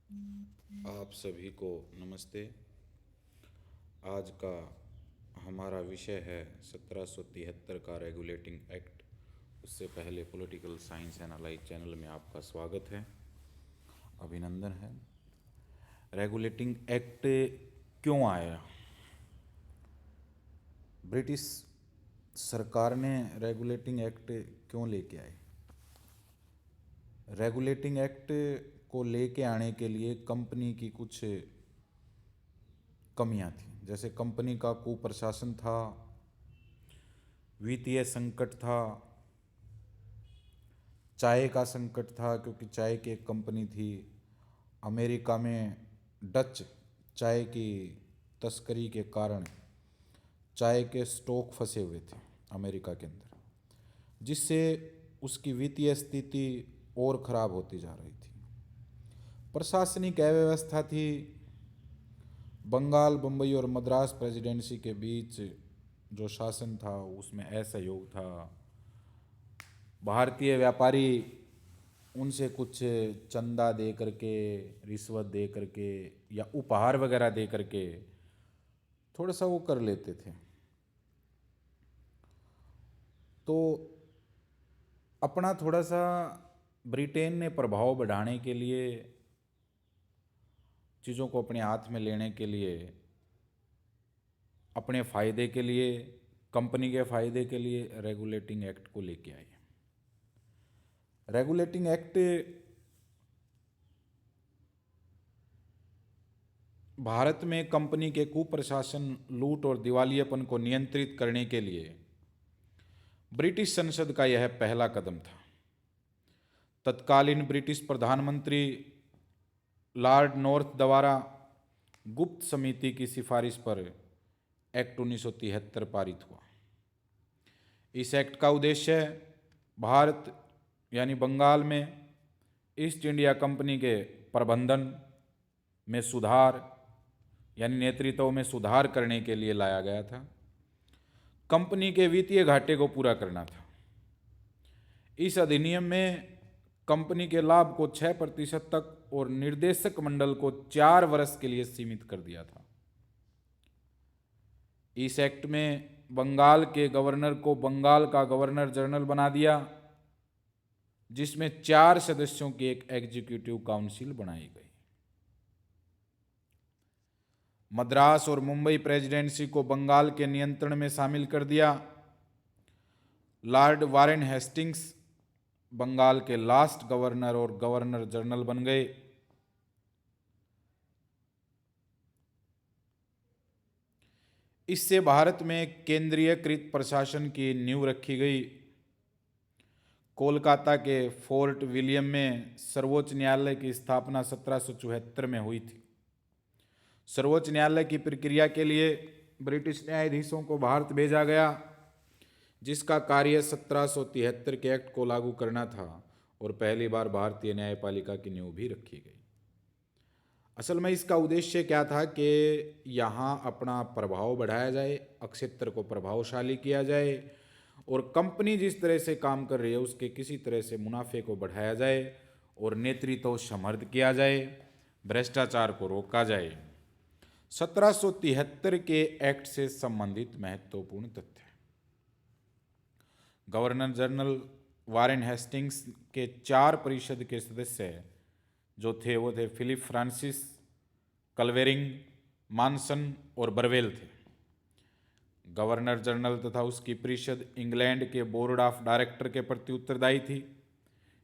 आप सभी को नमस्ते। आज का हमारा विषय है 1773 का रेगुलेटिंग एक्ट। उससे पहले पॉलिटिकल साइंस एनालाइज चैनल में आपका स्वागत है, अभिनंदन है। रेगुलेटिंग एक्ट क्यों आया? ब्रिटिश सरकार ने रेगुलेटिंग एक्ट क्यों लेके आई? रेगुलेटिंग एक्ट को लेके आने के लिए कंपनी की कुछ कमियां थी। जैसे कंपनी का कुप्रशासन था, वित्तीय संकट था, चाय का संकट था क्योंकि चाय की एक कंपनी थी। अमेरिका में डच चाय की तस्करी के कारण चाय के स्टॉक फंसे हुए थे अमेरिका के अंदर, जिससे उसकी वित्तीय स्थिति और ख़राब होती जा रही थी। प्रशासनिक अव्यवस्था थी। बंगाल, बम्बई और मद्रास प्रेसिडेंसी के बीच जो शासन था उसमें असहयोग था। भारतीय व्यापारी उनसे कुछ चंदा दे करके, रिश्वत दे करके या उपहार वगैरह दे करके थोड़ा सा वो कर लेते थे। तो अपना थोड़ा सा ब्रिटेन ने प्रभाव बढ़ाने के लिए, चीज़ों को अपने हाथ में लेने के लिए, अपने फ़ायदे के लिए, कंपनी के फ़ायदे के लिए रेगुलेटिंग एक्ट को लेके आए। रेगुलेटिंग एक्ट भारत में कंपनी के कुप्रशासन, लूट और दिवालियेपन को नियंत्रित करने के लिए ब्रिटिश संसद का यह पहला कदम था। तत्कालीन ब्रिटिश प्रधानमंत्री लॉर्ड नॉर्थ द्वारा गुप्त समिति की सिफारिश पर एक्ट 1973 पारित हुआ। इस एक्ट का उद्देश्य भारत यानी बंगाल में ईस्ट इंडिया कंपनी के प्रबंधन में सुधार यानी नेतृत्व में सुधार करने के लिए लाया गया था। कंपनी के वित्तीय घाटे को पूरा करना था। इस अधिनियम में कंपनी के लाभ को 6% तक और निर्देशक मंडल को 4 वर्ष के लिए सीमित कर दिया था। इस एक्ट में बंगाल के गवर्नर को बंगाल का गवर्नर जनरल बना दिया, जिसमें 4 सदस्यों की एक एग्जीक्यूटिव काउंसिल बनाई गई। मद्रास और मुंबई प्रेसिडेंसी को बंगाल के नियंत्रण में शामिल कर दिया। लॉर्ड वारेन हेस्टिंग्स बंगाल के लास्ट गवर्नर और गवर्नर जनरल बन गए। इससे भारत में केंद्रीयकृत प्रशासन की नींव रखी गई। कोलकाता के फोर्ट विलियम में सर्वोच्च न्यायालय की स्थापना 1774 में हुई थी। सर्वोच्च न्यायालय की प्रक्रिया के लिए ब्रिटिश न्यायाधीशों को भारत भेजा गया, जिसका कार्य 1773 के एक्ट को लागू करना था और पहली बार भारतीय न्यायपालिका की नींव भी रखी गई। असल में इसका उद्देश्य क्या था कि यहाँ अपना प्रभाव बढ़ाया जाए, क्षेत्र को प्रभावशाली किया जाए और कंपनी जिस तरह से काम कर रही है उसके किसी तरह से मुनाफे को बढ़ाया जाए और नेतृत्व समृद्ध किया जाए, भ्रष्टाचार को रोका जाए। 1773 के एक्ट से संबंधित महत्वपूर्ण तथ्य: गवर्नर जनरल वारेन हेस्टिंग्स के 4 परिषद के सदस्य जो थे वो थे फिलिप फ्रांसिस, कलवेरिंग, मानसन और बरवेल थे। गवर्नर जनरल तथा उसकी परिषद इंग्लैंड के बोर्ड ऑफ डायरेक्टर के प्रति उत्तरदायी थी।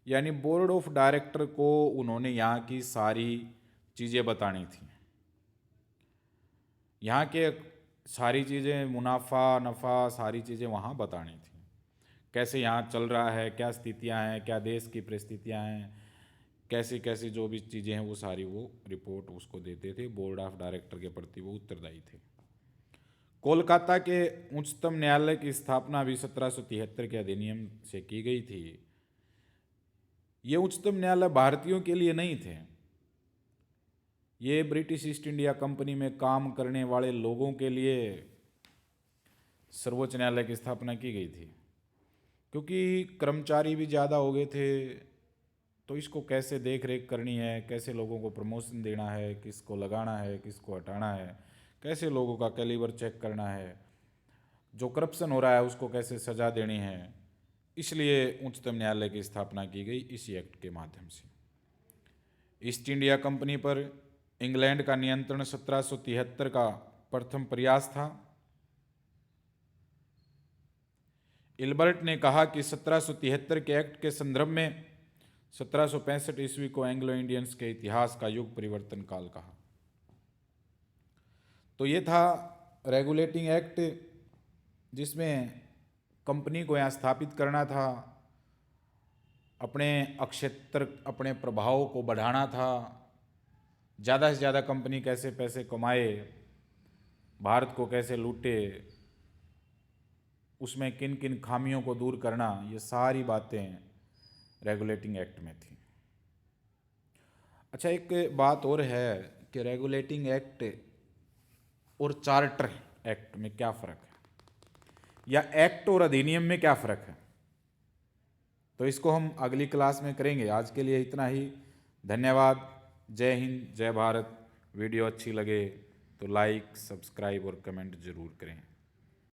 यानी बोर्ड ऑफ डायरेक्टर को उन्होंने यहाँ की सारी चीज़ें बतानी थी। यहाँ के सारी चीज़ें, मुनाफा नफ़ा सारी चीज़ें वहाँ बतानी थी। कैसे यहाँ चल रहा है, क्या स्थितियाँ हैं, क्या देश की परिस्थितियाँ हैं, कैसी कैसी जो भी चीज़ें हैं वो सारी वो रिपोर्ट उसको देते थे। बोर्ड ऑफ डायरेक्टर के प्रति वो उत्तरदायी थे। कोलकाता के उच्चतम न्यायालय की स्थापना भी 1773 के अधिनियम से की गई थी। ये उच्चतम न्यायालय भारतीयों के लिए नहीं थे, ये ब्रिटिश ईस्ट इंडिया कंपनी में काम करने वाले लोगों के लिए सर्वोच्च न्यायालय की स्थापना की गई थी, क्योंकि कर्मचारी भी ज़्यादा हो गए थे तो इसको कैसे देख रेख करनी है, कैसे लोगों को प्रमोशन देना है, किसको लगाना है, किसको हटाना है, कैसे लोगों का कैलिबर चेक करना है, जो करप्शन हो रहा है उसको कैसे सजा देनी है, इसलिए उच्चतम न्यायालय की स्थापना की गई इसी एक्ट के माध्यम से। ईस्ट इंडिया कंपनी पर इंग्लैंड का नियंत्रण 1773 का प्रथम प्रयास था। इल्बर्ट ने कहा कि 1773 के एक्ट के संदर्भ में 1765 ईस्वी को एंग्लो इंडियंस के इतिहास का युग परिवर्तन काल कहा। तो ये था रेगुलेटिंग एक्ट, जिसमें कंपनी को यहाँ स्थापित करना था, अपने अक्षेत्र अपने प्रभाव को बढ़ाना था, ज़्यादा से ज़्यादा कंपनी कैसे पैसे कमाए, भारत को कैसे लूटे, उसमें किन किन खामियों को दूर करना, ये सारी बातें रेगुलेटिंग एक्ट में थी। अच्छा, एक बात और है कि रेगुलेटिंग एक्ट और चार्टर एक्ट में क्या फ़र्क है, या एक्ट और अधिनियम में क्या फ़र्क है, तो इसको हम अगली क्लास में करेंगे। आज के लिए इतना ही। धन्यवाद। जय हिंद, जय भारत। वीडियो अच्छी लगे तो लाइक, सब्सक्राइब और कमेंट ज़रूर करें।